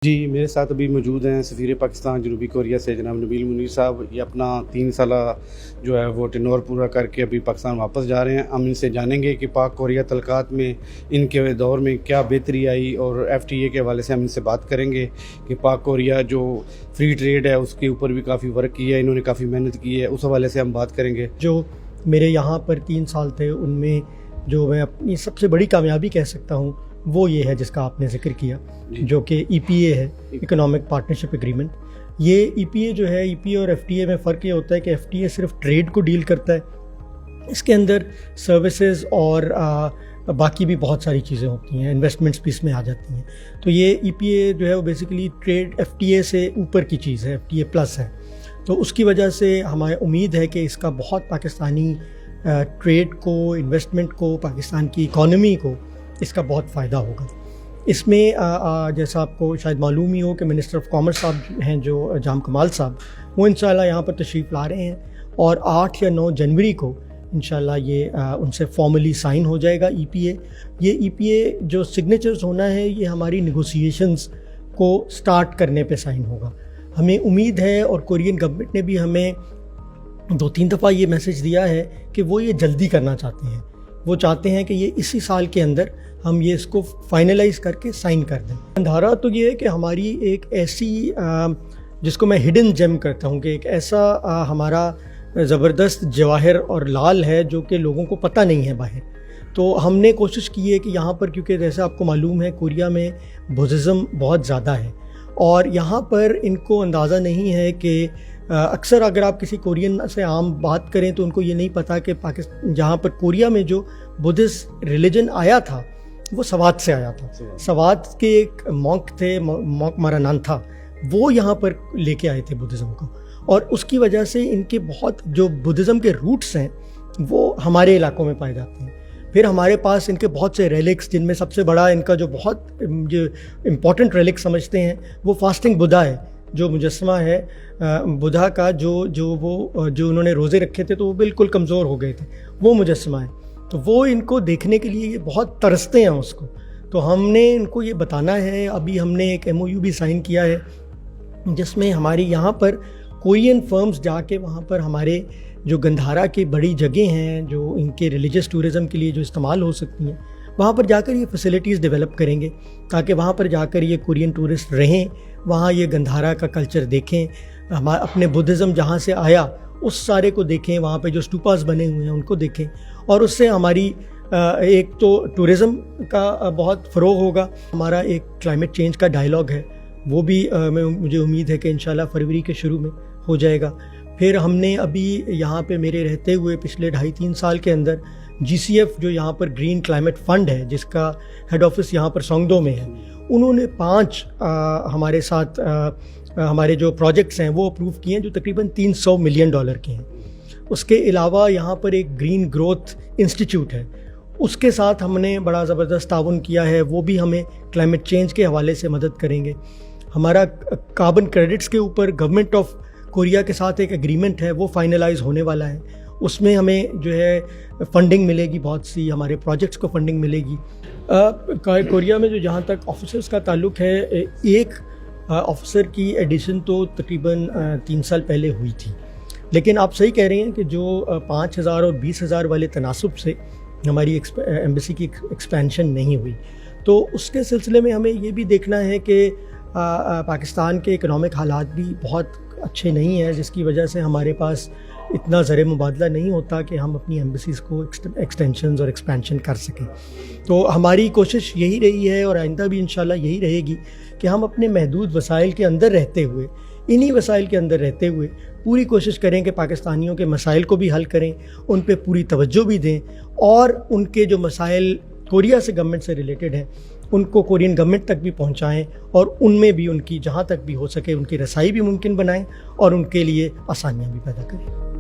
جی میرے ساتھ ابھی موجود ہیں سفیر پاکستان جنوبی کوریا سے جناب نبیل منیر صاحب. یہ اپنا 3 سالہ جو ہے وہ ٹینور پورا کر کے ابھی پاکستان واپس جا رہے ہیں. ہم ان سے جانیں گے کہ پاک کوریا تعلقات میں ان کے دور میں کیا بہتری آئی، اور FTA کے حوالے سے ہم ان سے بات کریں گے کہ پاک کوریا جو فری ٹریڈ ہے اس کے اوپر بھی کافی ورک کیا ہے، انہوں نے کافی محنت کی ہے، اس حوالے سے ہم بات کریں گے. جو میرے یہاں پر 3 سال تھے ان میں جو میں اپنی سب سے بڑی کامیابی کہہ سکتا ہوں وہ یہ ہے جس کا آپ نے ذکر کیا، جو کہ EPA ہے، اکنامک پارٹنرشپ ایگریمنٹ. یہ EPA جو ہے، EPA اور FTA میں فرق یہ ہوتا ہے کہ FTA صرف ٹریڈ کو ڈیل کرتا ہے، اس کے اندر سروسز اور باقی بھی بہت ساری چیزیں ہوتی ہیں، انویسٹمنٹس بھی اس میں آ جاتی ہیں. تو یہ EPA جو ہے وہ بیسیکلی ٹریڈ FTA سے اوپر کی چیز ہے، FTA پلس ہے. تو اس کی وجہ سے ہمیں امید ہے کہ اس کا بہت پاکستانی ٹریڈ کو، انویسٹمنٹ کو، پاکستان کی اکانومی کو اس کا بہت فائدہ ہوگا. اس میں جیسا آپ کو شاید معلوم ہی ہو کہ منسٹر آف کامرس صاحب ہیں جو جام کمال صاحب، وہ انشاءاللہ یہاں پر تشریف لا رہے ہیں، اور 8 یا 9 جنوری کو انشاءاللہ یہ ان سے فارملی سائن ہو جائے گا EPA. یہ EPA جو سگنیچرز ہونا ہے یہ ہماری نیگوسیشنز کو سٹارٹ کرنے پہ سائن ہوگا. ہمیں امید ہے، اور کورین گورنمنٹ نے بھی ہمیں 2-3 دفعہ یہ میسج دیا ہے کہ وہ یہ جلدی کرنا چاہتے ہیں. وہ چاہتے ہیں کہ یہ اسی سال کے اندر ہم یہ اس کو فائنلائز کر کے سائن کر دیں. گندھارا تو یہ ہے کہ ہماری ایک ایسی جس کو میں ہڈن جیم کرتا ہوں کہ ایک ایسا ہمارا زبردست جواہر اور لال ہے جو کہ لوگوں کو پتہ نہیں ہے باہر. تو ہم نے کوشش کی ہے کہ یہاں پر، کیونکہ جیسے آپ کو معلوم ہے کوریا میں بدھزم بہت زیادہ ہے، اور یہاں پر ان کو اندازہ نہیں ہے کہ اکثر اگر آپ کسی کورین سے عام بات کریں تو ان کو یہ نہیں پتہ کہ جہاں پر کوریا میں جو بدھسٹ ریلیجن آیا تھا وہ سوات سے آیا تھا. سوات کے ایک مونک تھے، مونک ماراناتھا، وہ یہاں پر لے کے آئے تھے بدھزم کو، اور اس کی وجہ سے ان کے بہت جو بدھزم کے روٹس ہیں وہ ہمارے علاقوں میں پائے جاتے ہیں. پھر ہمارے پاس ان کے بہت سے ریلکس، جن میں سب سے بڑا ان کا جو بہت جو امپورٹنٹ ریلک سمجھتے ہیں وہ فاسٹنگ بدھا ہے، جو مجسمہ ہے بدھا کا، جو انہوں نے روزے رکھے تھے تو وہ بالکل کمزور ہو گئے تھے، وہ مجسمہ ہے. تو وہ ان کو دیکھنے کے لیے یہ بہت ترستے ہیں اس کو. تو ہم نے ان کو یہ بتانا ہے. ابھی ہم نے ایک MOU بھی سائن کیا ہے جس میں ہماری یہاں پر کورین فرمز جا کے وہاں پر ہمارے جو گندھارا کی بڑی جگہیں ہیں جو ان کے ریلیجس ٹورزم کے لیے جو استعمال ہو سکتی ہیں، وہاں پر جا کر یہ فیسلٹیز ڈیولپ کریں گے تاکہ وہاں پر جا کر یہ کورین ٹورسٹ رہیں، وہاں یہ گندھارا کا کلچر دیکھیں، اپنے بدھزم جہاں سے آیا اس سارے کو دیکھیں، وہاں پہ جو اسٹوپاز بنے ہوئے ہیں ان کو دیکھیں، اور اس سے ہماری ایک تو ٹورزم کا بہت فروغ ہوگا. ہمارا ایک کلائمیٹ چینج کا ڈائلاگ ہے، وہ بھی مجھے امید ہے کہ انشاءاللہ فروری کے شروع میں ہو جائے گا. پھر ہم نے ابھی یہاں پہ میرے رہتے ہوئے پچھلے 2.5-3 سال کے اندر GCF جو یہاں پر گرین کلائمیٹ فنڈ ہے جس کا ہیڈ آفس یہاں پر سونگدو میں ہے، انہوں نے 5 ہمارے ساتھ ہمارے جو پروجیکٹس ہیں وہ اپروو کیے ہیں جو تقریباً $300 ملین کے ہیں. اس کے علاوہ یہاں پر ایک گرین گروتھ انسٹیٹیوٹ ہے، اس کے ساتھ ہم نے بڑا زبردست تعاون کیا ہے، وہ بھی ہمیں کلائمیٹ چینج کے حوالے سے مدد کریں گے. ہمارا کاربن کریڈٹس کے اوپر گورنمنٹ آف کوریا کے ساتھ ایک ایگریمنٹ ہے، وہ فائنلائز ہونے والا ہے. اس میں ہمیں جو ہے فنڈنگ ملے گی، بہت سی ہمارے پروجیکٹس کو فنڈنگ ملے گی. کوریا میں جو جہاں تک آفیسرس کا تعلق ہے، ایک آفیسر کی ایڈیشن تو تقریباً 3 سال پہلے ہوئی تھی، لیکن آپ صحیح کہہ رہے ہیں کہ جو 5,000 اور 20,000 والے تناسب سے ہماری ایمبیسی کی ایکسپینشن نہیں ہوئی. تو اس کے سلسلے میں ہمیں یہ بھی دیکھنا ہے کہ پاکستان کے اکنامک حالات بھی بہت اچھے نہیں ہیں، جس کی وجہ سے ہمارے پاس اتنا زر مبادلہ نہیں ہوتا کہ ہم اپنی ایمبیسیز کو ایکسٹینشنز اور ایکسپینشن کر سکیں. تو ہماری کوشش یہی رہی ہے اور آئندہ بھی انشاءاللہ یہی رہے گی کہ ہم اپنے محدود وسائل کے اندر رہتے ہوئے، انہی وسائل کے اندر رہتے ہوئے پوری کوشش کریں کہ پاکستانیوں کے مسائل کو بھی حل کریں، ان پہ پوری توجہ بھی دیں، اور ان کے جو مسائل کوریا سے گورنمنٹ سے ریلیٹڈ ہیں ان کو کورین گورنمنٹ تک بھی پہنچائیں، اور ان میں بھی ان کی جہاں تک بھی ہو سکے ان کی رسائی بھی ممکن بنائیں اور ان کے لیے آسانیاں بھی پیدا کریں.